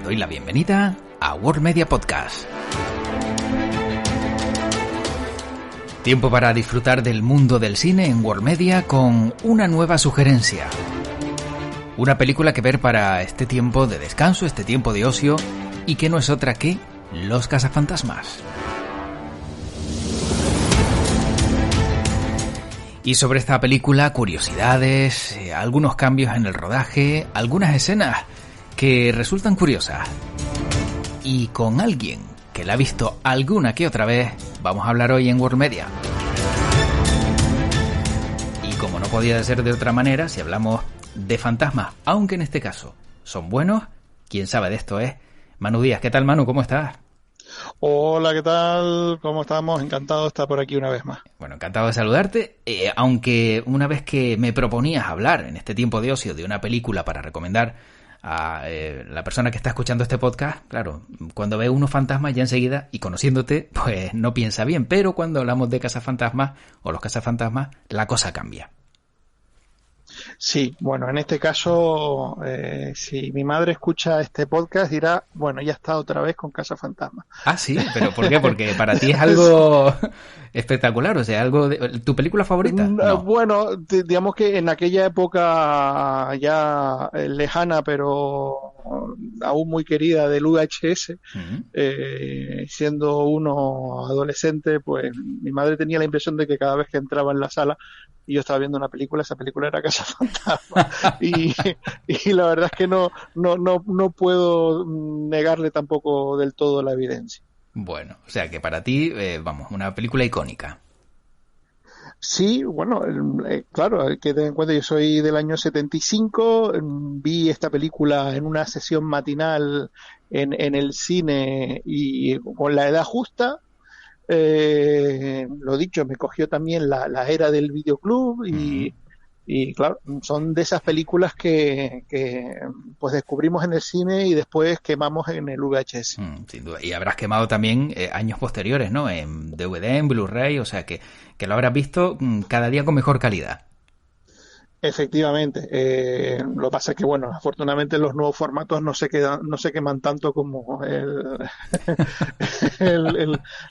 Te doy la bienvenida a World Media Podcast. Tiempo para disfrutar del mundo del cine en World Media con una nueva sugerencia. Una película que ver para este tiempo de descanso, este tiempo de ocio, y que no es otra que Los Cazafantasmas. Y sobre esta película, curiosidades, algunos cambios en el rodaje, algunas escenas que resultan curiosas. Y con alguien que la ha visto alguna que otra vez, vamos a hablar hoy en World Media. Y como no podía ser de otra manera, si hablamos de fantasmas, aunque en este caso son buenos, quien sabe de esto es Manu Díaz. ¿Qué tal, Manu? ¿Cómo estás? Hola, ¿qué tal? ¿Cómo estamos? Encantado de estar por aquí una vez más. Bueno, encantado de saludarte, aunque una vez que me proponías hablar en este tiempo de ocio de una película para recomendar a la persona que está escuchando este podcast, claro, cuando ve unos fantasmas ya enseguida, y conociéndote, pues no piensa bien, pero cuando hablamos de cazafantasmas o los cazafantasmas, la cosa cambia. Sí, bueno, en este caso, si mi madre escucha este podcast dirá, bueno, ya está otra vez con Casa Fantasma. Ah, sí, ¿pero por qué? Porque para ti es algo espectacular, o sea, algo de... ¿Tu película favorita? No. Bueno, digamos que en aquella época ya lejana, pero aún muy querida del VHS, siendo uno adolescente, pues mi madre tenía la impresión de que cada vez que entraba en la sala y yo estaba viendo una película, esa película era Casa Fantasma. y la verdad es que no puedo negarle tampoco del todo la evidencia. Bueno, o sea que para ti, vamos, una película icónica. Sí, bueno, claro, hay que tener en cuenta, yo soy del año 75, vi esta película en una sesión matinal en el cine y con la edad justa. Lo dicho, me cogió también la era del videoclub y claro, son de esas películas que pues descubrimos en el cine y después quemamos en el VHS. Sin duda. Y habrás quemado también años posteriores, ¿no? En DVD, en Blu-ray, o sea que lo habrás visto cada día con mejor calidad. Efectivamente, lo que pasa es que bueno, afortunadamente los nuevos formatos no se queman tanto como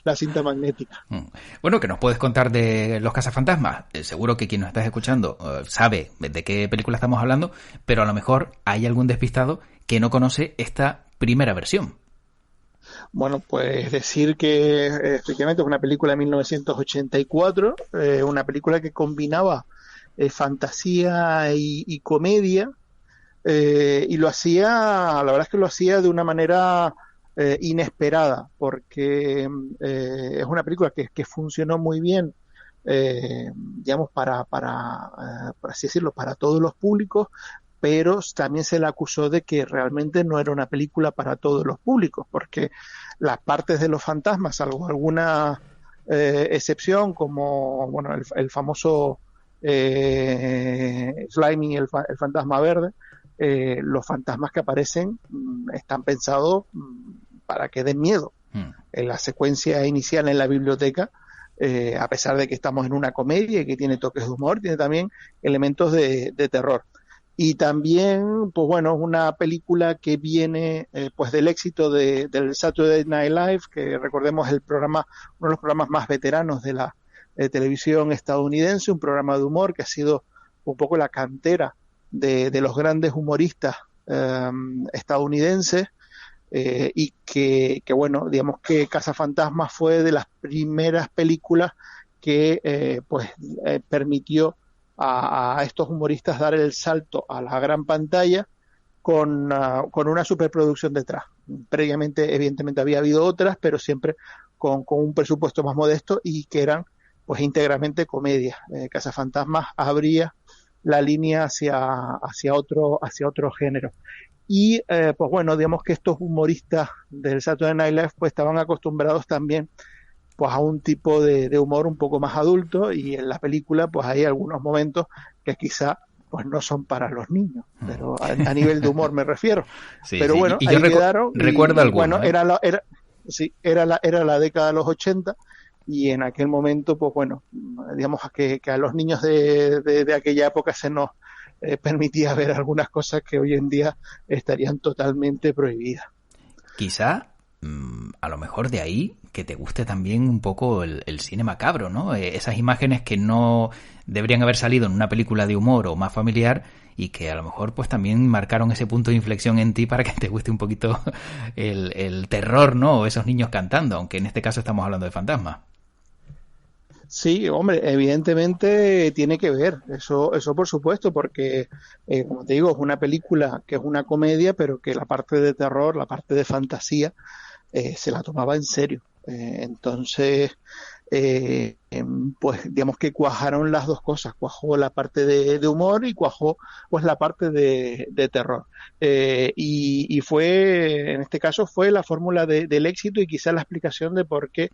la cinta magnética. Bueno, ¿qué nos puedes contar de Los Cazafantasmas? Seguro que quien nos está escuchando sabe de qué película estamos hablando, pero a lo mejor hay algún despistado que no conoce esta primera versión. Bueno, pues decir que efectivamente es una película de 1984, una película que combinaba fantasía y comedia, y lo hacía, la verdad es que lo hacía de una manera inesperada, porque es una película que funcionó muy bien, digamos, por así decirlo, para todos los públicos, pero también se le acusó de que realmente no era una película para todos los públicos, porque las partes de los fantasmas, salvo alguna excepción, como bueno, el famoso Slimy, el fantasma verde, los fantasmas que aparecen están pensados para que den miedo. En la secuencia inicial en la biblioteca, a pesar de que estamos en una comedia y que tiene toques de humor, tiene también elementos de terror. Y también, pues bueno, es una película que viene pues del éxito del Saturday Night Live, que recordemos es uno de los programas más veteranos de la televisión estadounidense, un programa de humor que ha sido un poco la cantera de los grandes humoristas estadounidenses, y que bueno, digamos que Cazafantasmas fue de las primeras películas que permitió a estos humoristas dar el salto a la gran pantalla con una superproducción detrás. Previamente, evidentemente, había habido otras, pero siempre con un presupuesto más modesto y que eran pues íntegramente comedia. Cazafantasmas abría la línea hacia otro género. Y pues bueno, digamos que estos humoristas del Saturday Night Live pues estaban acostumbrados también pues a un tipo de humor un poco más adulto, y en la película pues hay algunos momentos que quizá pues no son para los niños, pero a nivel de humor me refiero. Sí, pero sí. bueno, y ahí yo quedaron. recuerdo alguno, bueno, era la década de los 80, y en aquel momento pues bueno, digamos que a los niños de aquella época se nos permitía ver algunas cosas que hoy en día estarían totalmente prohibidas. Quizá, a lo mejor de ahí que te guste también un poco el cine macabro, ¿no? Esas imágenes que no deberían haber salido en una película de humor o más familiar y que a lo mejor pues también marcaron ese punto de inflexión en ti para que te guste un poquito el terror, ¿no? O esos niños cantando, aunque en este caso estamos hablando de fantasmas. Sí, hombre, evidentemente tiene que ver, eso por supuesto, porque, como te digo, es una película que es una comedia, pero que la parte de terror, la parte de fantasía, se la tomaba en serio. Entonces, pues digamos que cuajaron las dos cosas, cuajó la parte de humor y cuajó pues la parte de terror. Y fue, en este caso, fue la fórmula del éxito y quizá la explicación de por qué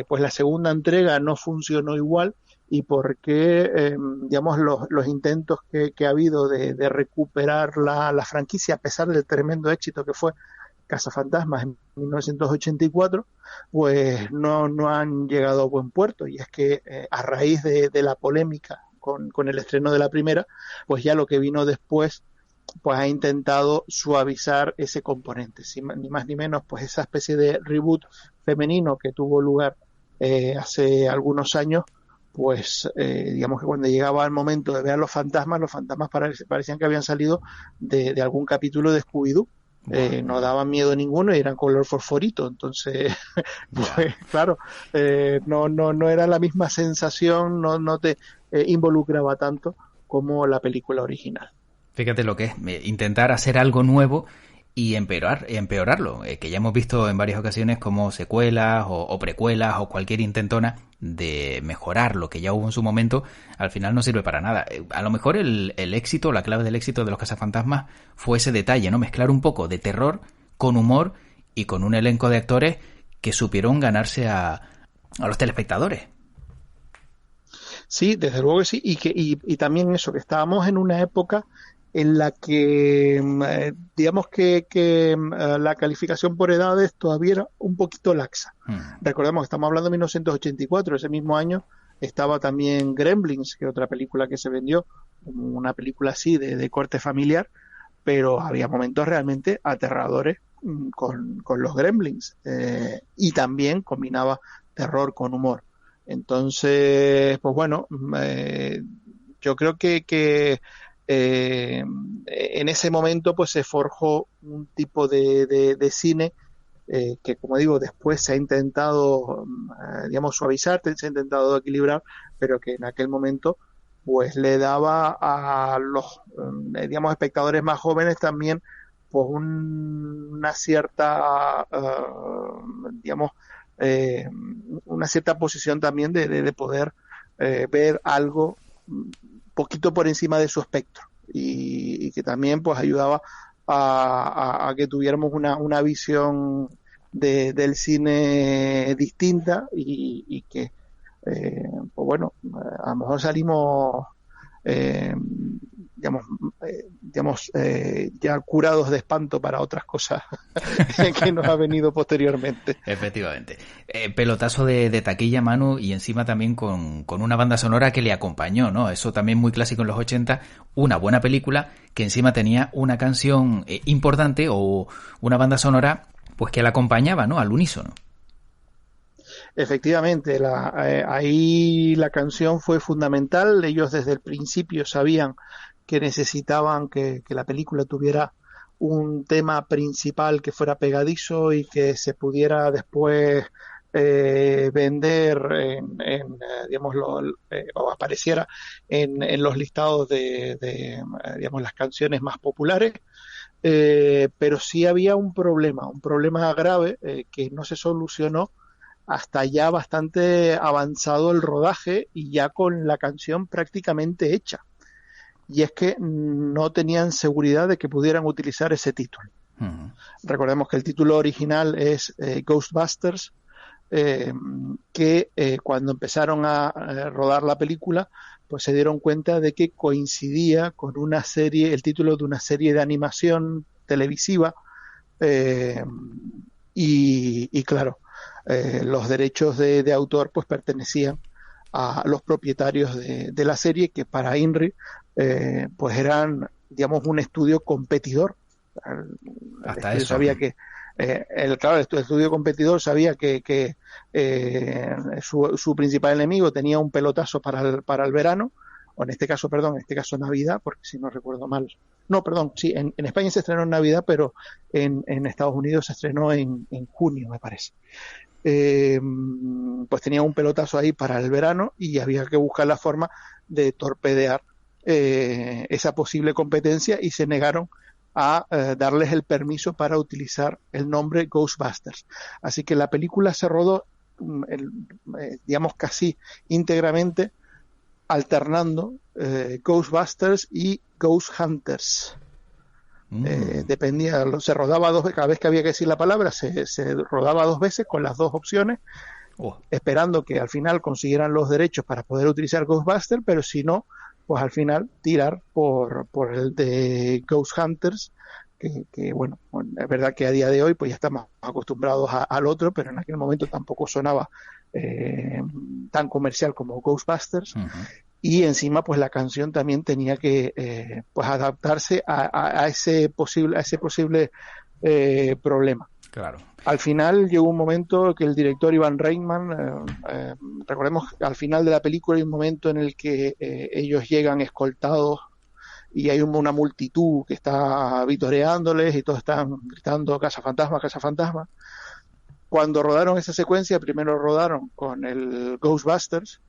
pues la segunda entrega no funcionó igual y por qué, digamos, los intentos que ha habido de recuperar la franquicia, a pesar del tremendo éxito que fue Cazafantasmas en 1984, pues no han llegado a buen puerto. Y es que a raíz de la polémica con el estreno de la primera, pues ya lo que vino después pues ha intentado suavizar ese componente, ni más ni menos, pues esa especie de reboot femenino que tuvo lugar hace algunos años, pues digamos que cuando llegaba el momento de ver los fantasmas parecían que habían salido de algún capítulo de Scooby-Doo. No daban miedo ninguno y eran color fosforito, entonces pues claro, no era la misma sensación, no te involucraba tanto como la película original. Fíjate lo que es intentar hacer algo nuevo y empeorarlo, que ya hemos visto en varias ocasiones como secuelas o precuelas o cualquier intentona de mejorar lo que ya hubo en su momento, al final no sirve para nada. A lo mejor el éxito, la clave del éxito de los Cazafantasmas fue ese detalle, ¿no? Mezclar un poco de terror con humor y con un elenco de actores que supieron ganarse a los telespectadores. Sí, desde luego que sí, y también eso, que estábamos en una época en la que digamos que la calificación por edades todavía era un poquito laxa. Recordemos que estamos hablando de 1984, ese mismo año estaba también Gremlins, que es otra película que se vendió, como una película así de corte familiar, pero había momentos realmente aterradores con los Gremlins, y también combinaba terror con humor. Entonces, pues bueno, yo creo que en ese momento pues se forjó un tipo de cine que, como digo, después se ha intentado, digamos, suavizar, se ha intentado equilibrar, pero que en aquel momento pues le daba a los, digamos, espectadores más jóvenes también pues una cierta, digamos, una cierta posición también de poder ver algo poquito por encima de su espectro y que también pues ayudaba a que tuviéramos una visión del cine distinta y que pues bueno, a lo mejor salimos digamos, ya curados de espanto para otras cosas que nos ha venido posteriormente. Efectivamente. Pelotazo de taquilla, Manu, y encima también con una banda sonora que le acompañó, ¿no? Eso también muy clásico en los 80, una buena película que encima tenía una canción importante o una banda sonora pues que la acompañaba, ¿no? Al unísono. Efectivamente, ahí la canción fue fundamental. Ellos desde el principio sabían que necesitaban que la película tuviera un tema principal que fuera pegadizo y que se pudiera después vender digamos, o apareciera en los listados de digamos, las canciones más populares. Pero sí había un problema grave que no se solucionó hasta ya bastante avanzado el rodaje y ya con la canción prácticamente hecha. Y es que no tenían seguridad de que pudieran utilizar ese título. Recordemos que el título original es Ghostbusters, que cuando empezaron a rodar la película, pues se dieron cuenta de que coincidía con una serie, el título de una serie de animación televisiva, y claro, los derechos de autor pues pertenecían a los propietarios de la serie, que para INRI pues eran, digamos, un estudio competidor Hasta estudio eso. sabía que claro, el estudio competidor sabía que su principal enemigo tenía un pelotazo para el verano, o en este caso, perdón, en este caso Navidad, porque si no recuerdo mal. No, perdón, sí, en España se estrenó en Navidad, pero en Estados Unidos se estrenó en junio, me parece. Pues tenía un pelotazo ahí para el verano y había que buscar la forma de torpedear esa posible competencia y se negaron a darles el permiso para utilizar el nombre Ghostbusters. Así que la película se rodó, digamos, casi íntegramente alternando Ghostbusters y Ghost Hunters. Dependía, se rodaba dos veces, cada vez que había que decir la palabra, se rodaba dos veces con las dos opciones, esperando que al final consiguieran los derechos para poder utilizar Ghostbusters, pero si no, pues al final tirar por el de Ghost Hunters, que bueno, es verdad que a día de hoy pues ya estamos acostumbrados al otro, pero en aquel momento tampoco sonaba tan comercial como Ghostbusters. Y encima pues la canción también tenía que pues adaptarse a ese posible problema. Claro. Al final llegó un momento que el director Ivan Reitman, recordemos que al final de la película hay un momento en el que ellos llegan escoltados y hay una multitud que está vitoreándoles y todos están gritando Casa Fantasma, Casa Fantasma. Cuando rodaron esa secuencia, primero rodaron con el Ghostbusters,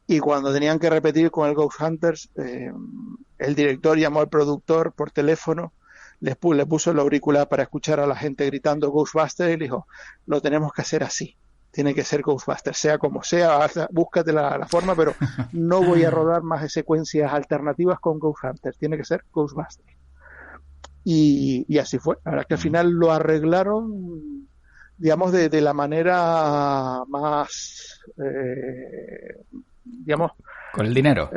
y cuando tenían que repetir con el Ghost Hunters, el director llamó al productor por teléfono, le puso el auricular para escuchar a la gente gritando Ghostbusters y le dijo, lo tenemos que hacer así, tiene que ser Ghostbusters, sea como sea, búscate la forma, pero no voy a rodar más de secuencias alternativas con Ghost Hunters, tiene que ser Ghostbusters. Y así fue, la verdad que al final lo arreglaron, digamos, de la manera más... digamos, con el dinero,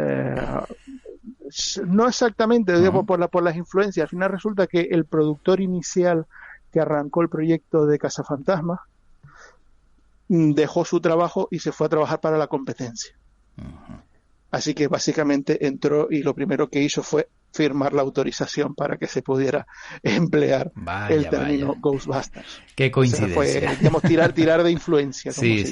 no exactamente, digamos, por las influencias. Al final resulta que el productor inicial que arrancó el proyecto de Cazafantasmas dejó su trabajo y se fue a trabajar para la competencia. Así que básicamente entró y lo primero que hizo fue firmar la autorización para que se pudiera emplear el término Ghostbusters. Qué coincidencia. O sea, fue, digamos, tirar de influencia. Sí.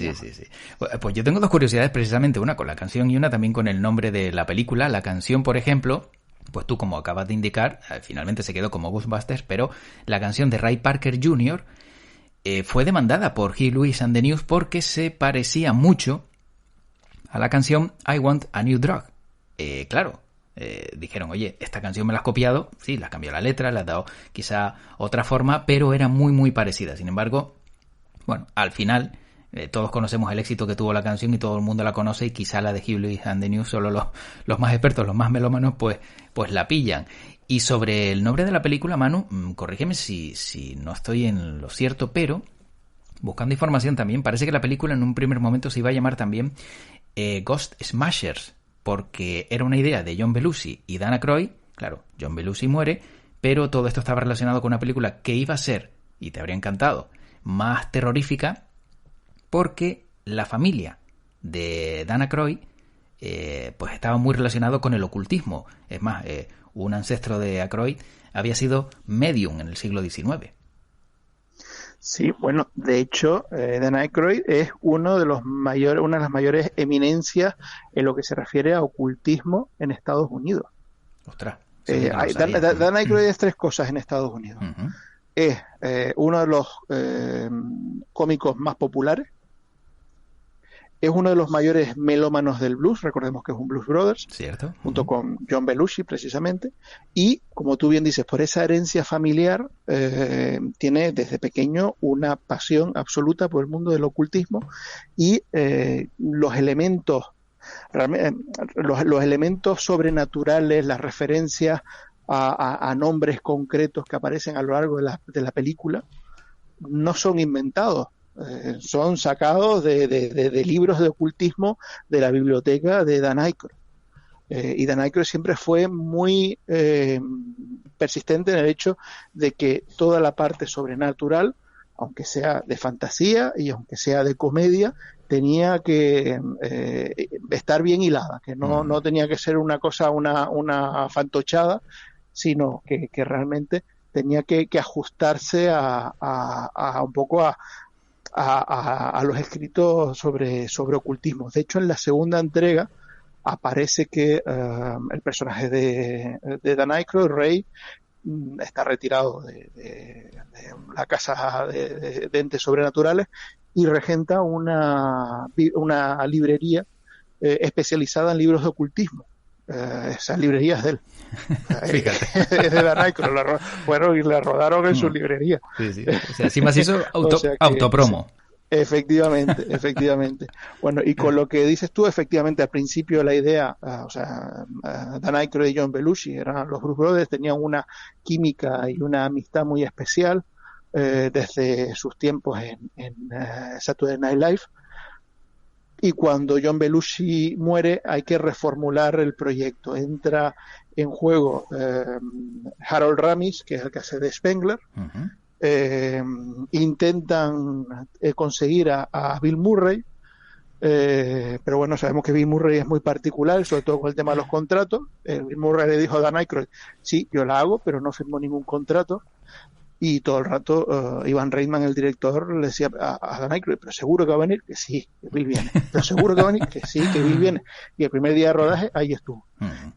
Pues yo tengo dos curiosidades precisamente, una con la canción y una también con el nombre de la película. La canción, por ejemplo, pues tú como acabas de indicar, finalmente se quedó como Ghostbusters, pero la canción de Ray Parker Jr. Fue demandada por Huey Lewis and the News porque se parecía mucho a la canción I Want a New Drug. Claro, dijeron, oye, esta canción me la has copiado, sí, le has cambiado la letra, le has dado quizá otra forma, pero era muy muy parecida. Sin embargo, bueno, al final todos conocemos el éxito que tuvo la canción y todo el mundo la conoce, y quizá la de Huey Lewis and the News solo los más expertos, los más melómanos, pues la pillan. Y sobre el nombre de la película, Manu, corrígeme si no estoy en lo cierto, pero buscando información también, parece que la película en un primer momento se iba a llamar también Ghost Smashers, porque era una idea de John Belushi y Dan Aykroyd. Claro, John Belushi muere, pero todo esto estaba relacionado con una película que iba a ser, y te habría encantado, más terrorífica, porque la familia de Dan Aykroyd pues estaba muy relacionado con el ocultismo. Es más, un ancestro de Aykroyd había sido medium en el siglo XIX. Sí, bueno, de hecho, Dan Aykroyd es una de las mayores eminencias en lo que se refiere a ocultismo en Estados Unidos. Ostras. Dan Aykroyd es tres cosas en Estados Unidos. Uh-huh. Es uno de los cómicos más populares. Es uno de los mayores melómanos del blues, recordemos que es un Blues Brothers, ¿cierto? Junto con John Belushi precisamente, y como tú bien dices, por esa herencia familiar tiene desde pequeño una pasión absoluta por el mundo del ocultismo y los elementos sobrenaturales, las referencias a nombres concretos que aparecen a lo largo de la película, no son inventados. Son sacados de libros de ocultismo de la biblioteca de Dan Aykroyd. Y Dan Aykroyd siempre fue muy persistente en el hecho de que toda la parte sobrenatural, aunque sea de fantasía y aunque sea de comedia, tenía que estar bien hilada, que no tenía que ser una cosa, una fantochada, sino que realmente tenía que ajustarse a un poco a los escritos sobre ocultismo. De hecho, en la segunda entrega aparece que el personaje de Dan Aykroyd, Ray, está retirado de la casa de entes sobrenaturales y regenta una librería especializada en libros de ocultismo. Esa librería es de él. Fíjate. Es de Dan Aykroyd. Bueno, y la rodaron en su librería. Sí, sí. O sea, así más hizo O sea que, autopromo. Sí. Efectivamente, efectivamente. Bueno, y con lo que dices tú, efectivamente, al principio la idea, Dan Aykroyd y John Belushi eran los Bruce Brothers, tenían una química y una amistad muy especial desde sus tiempos en Saturday Night Live. Y cuando John Belushi muere, hay que reformular el proyecto. Entra en juego Harold Ramis, que es el que hace de Spengler. Uh-huh. Intentan conseguir a Bill Murray, pero bueno, sabemos que Bill Murray es muy particular, sobre todo con el tema de los contratos. Bill Murray le dijo a Dan Aykroyd, sí, yo la hago, pero no firmó ningún contrato. Y todo el rato Ivan Reitman, el director, le decía a Dan Aykroyd, pero seguro que va a venir, que sí, que Bill viene, pero seguro que va a venir, que sí, que Bill viene. Y el primer día de rodaje ahí estuvo.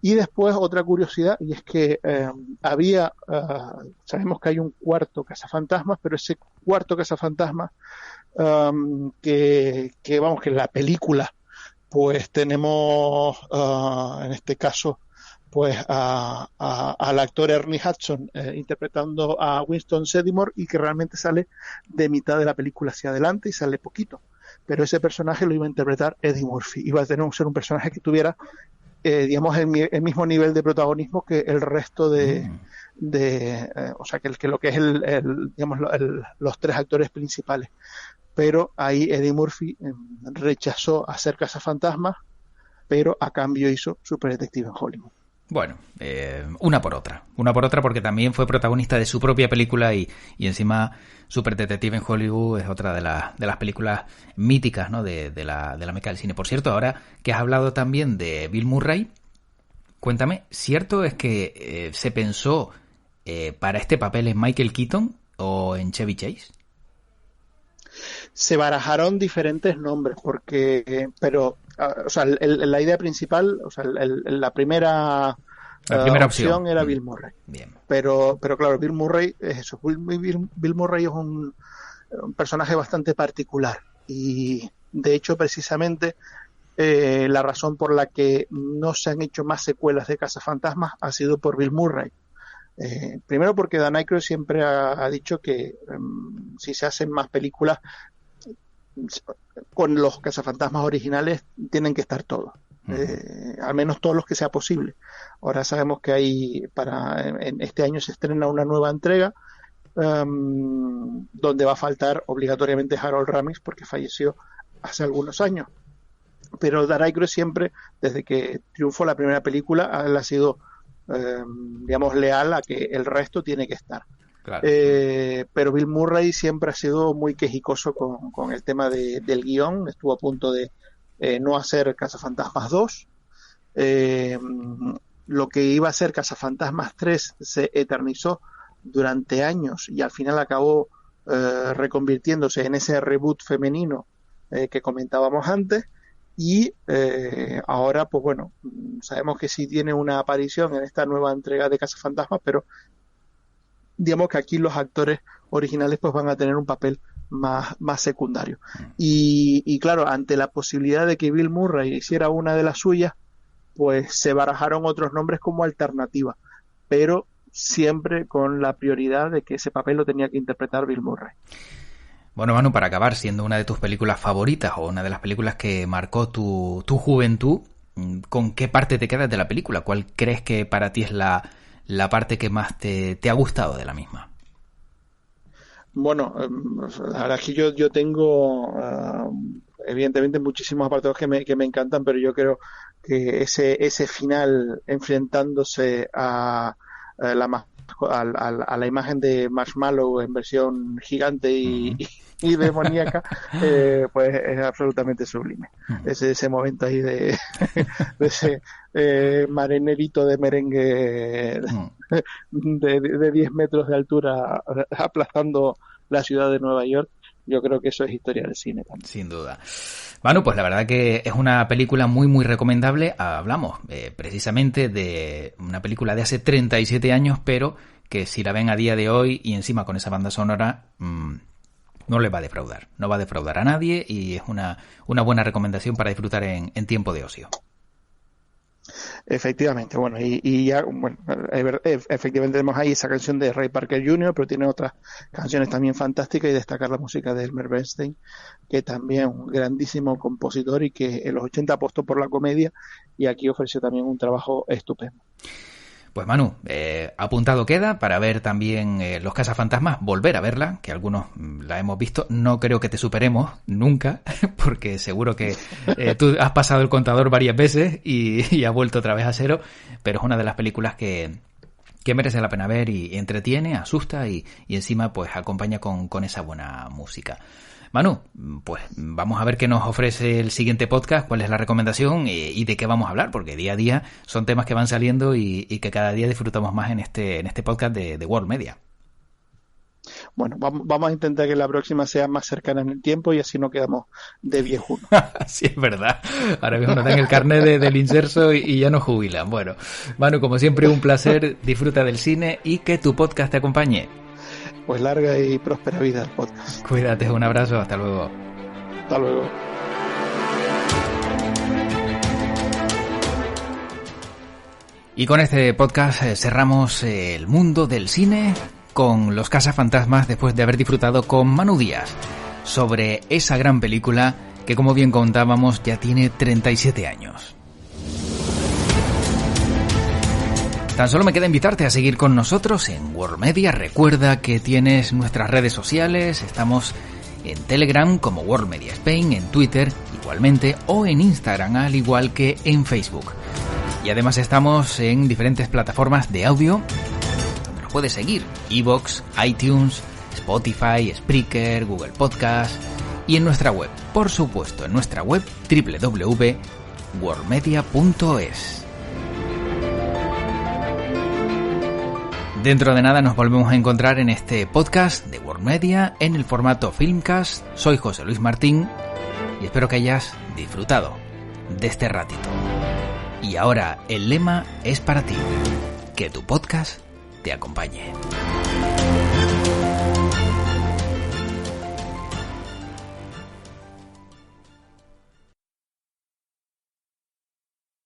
Y después otra curiosidad, y es que sabemos que hay un cuarto cazafantasmas, pero ese cuarto cazafantasmas que vamos, que en la película pues tenemos en este caso pues al actor Ernie Hudson interpretando a Winston Sedimore, y que realmente sale de mitad de la película hacia adelante y sale poquito, pero ese personaje lo iba a interpretar Eddie Murphy, iba a tener ser un personaje que tuviera digamos el mismo nivel de protagonismo que el resto o sea que lo que es digamos los tres actores principales, pero ahí Eddie Murphy rechazó hacer Cazafantasmas, pero a cambio hizo Super Detective en Hollywood. Bueno, una por otra porque también fue protagonista de su propia película y encima Super Detective en Hollywood es otra de las películas míticas, ¿no? de la meca del cine. Por cierto, ahora que has hablado también de Bill Murray, cuéntame, ¿cierto es que se pensó para este papel en Michael Keaton o en Chevy Chase? Se barajaron diferentes nombres pero o sea, la idea principal, o sea, la primera opción era Bill Murray. Bien. Pero claro, Bill Murray es eso. Bill Murray es un personaje bastante particular, y de hecho precisamente la razón por la que no se han hecho más secuelas de Cazafantasmas ha sido por Bill Murray. Primero porque Dan Aykroyd siempre ha dicho que si se hacen más películas con los cazafantasmas originales tienen que estar todos, al menos todos los que sea posible. Ahora sabemos que en este año se estrena una nueva entrega donde va a faltar obligatoriamente Harold Ramis porque falleció hace algunos años, pero Dan Aykroyd siempre, desde que triunfó la primera película, él ha sido digamos leal a que el resto tiene que estar. Claro. Pero Bill Murray siempre ha sido muy quejicoso con el tema del guión. Estuvo a punto de no hacer Cazafantasmas 2. Lo que iba a ser Cazafantasmas 3 se eternizó durante años y al final acabó reconvirtiéndose en ese reboot femenino que comentábamos antes. Y ahora, pues bueno, sabemos que sí tiene una aparición en esta nueva entrega de Cazafantasmas, pero digamos que aquí los actores originales pues van a tener un papel más secundario. Y claro, ante la posibilidad de que Bill Murray hiciera una de las suyas, pues se barajaron otros nombres como alternativa, pero siempre con la prioridad de que ese papel lo tenía que interpretar Bill Murray. Bueno, Manu, para acabar, siendo una de tus películas favoritas o una de las películas que marcó tu juventud, ¿con qué parte te quedas de la película? ¿Cuál crees que para ti es la parte que más te ha gustado de la misma? Bueno, la verdad es que yo tengo evidentemente muchísimos apartados que me encantan, pero yo creo que ese final enfrentándose a a la imagen de Marshmallow en versión gigante y demoníaca, pues es absolutamente sublime. Ese momento ahí de ese marinerito de merengue de 10 metros de altura aplastando la ciudad de Nueva York, yo creo que eso es historia del cine también. Sin duda. Bueno, pues la verdad que es una película muy muy recomendable. Hablamos precisamente de una película de hace 37 años, pero que si la ven a día de hoy y encima con esa banda sonora, no les va a defraudar. No va a defraudar a nadie y es una buena recomendación para disfrutar en tiempo de ocio. Efectivamente, bueno, y ya, bueno, efectivamente tenemos ahí esa canción de Ray Parker Jr., pero tiene otras canciones también fantásticas, y destacar la música de Elmer Bernstein, que también un grandísimo compositor y que en los 80 apostó por la comedia y aquí ofreció también un trabajo estupendo. Pues Manu, apuntado queda para ver también Los Cazafantasmas, volver a verla, que algunos la hemos visto. No creo que te superemos nunca, porque seguro que tú has pasado el contador varias veces y has vuelto otra vez a cero, pero es una de las películas que merece la pena ver y entretiene, asusta y encima pues acompaña con esa buena música. Manu, pues vamos a ver qué nos ofrece el siguiente podcast, cuál es la recomendación y de qué vamos a hablar, porque día a día son temas que van saliendo y que cada día disfrutamos más en este podcast de World Media. Bueno, vamos a intentar que la próxima sea más cercana en el tiempo y así no quedamos de viejuno. Sí, es verdad. Ahora mismo nos dan el carnet del inserso y ya nos jubilan. Bueno, Manu, como siempre, un placer. Disfruta del cine y que tu podcast te acompañe. Pues larga y próspera vida el podcast. Cuídate, un abrazo, hasta luego. Hasta luego. Y con este podcast cerramos el mundo del cine con Los Cazafantasmas después de haber disfrutado con Manu Díaz sobre esa gran película que, como bien contábamos, ya tiene 37 años. Tan solo me queda invitarte a seguir con nosotros en World Media. Recuerda que tienes nuestras redes sociales, estamos en Telegram como World Media Spain, en Twitter igualmente o en Instagram al igual que en Facebook. Y además estamos en diferentes plataformas de audio donde nos puedes seguir: iVoox, iTunes, Spotify, Spreaker, Google Podcast y en nuestra web, por supuesto, en nuestra web www.worldmedia.es. Dentro de nada nos volvemos a encontrar en este podcast de World Media en el formato Filmcast. Soy José Luis Martín y espero que hayas disfrutado de este ratito. Y ahora el lema es para ti: que tu podcast te acompañe.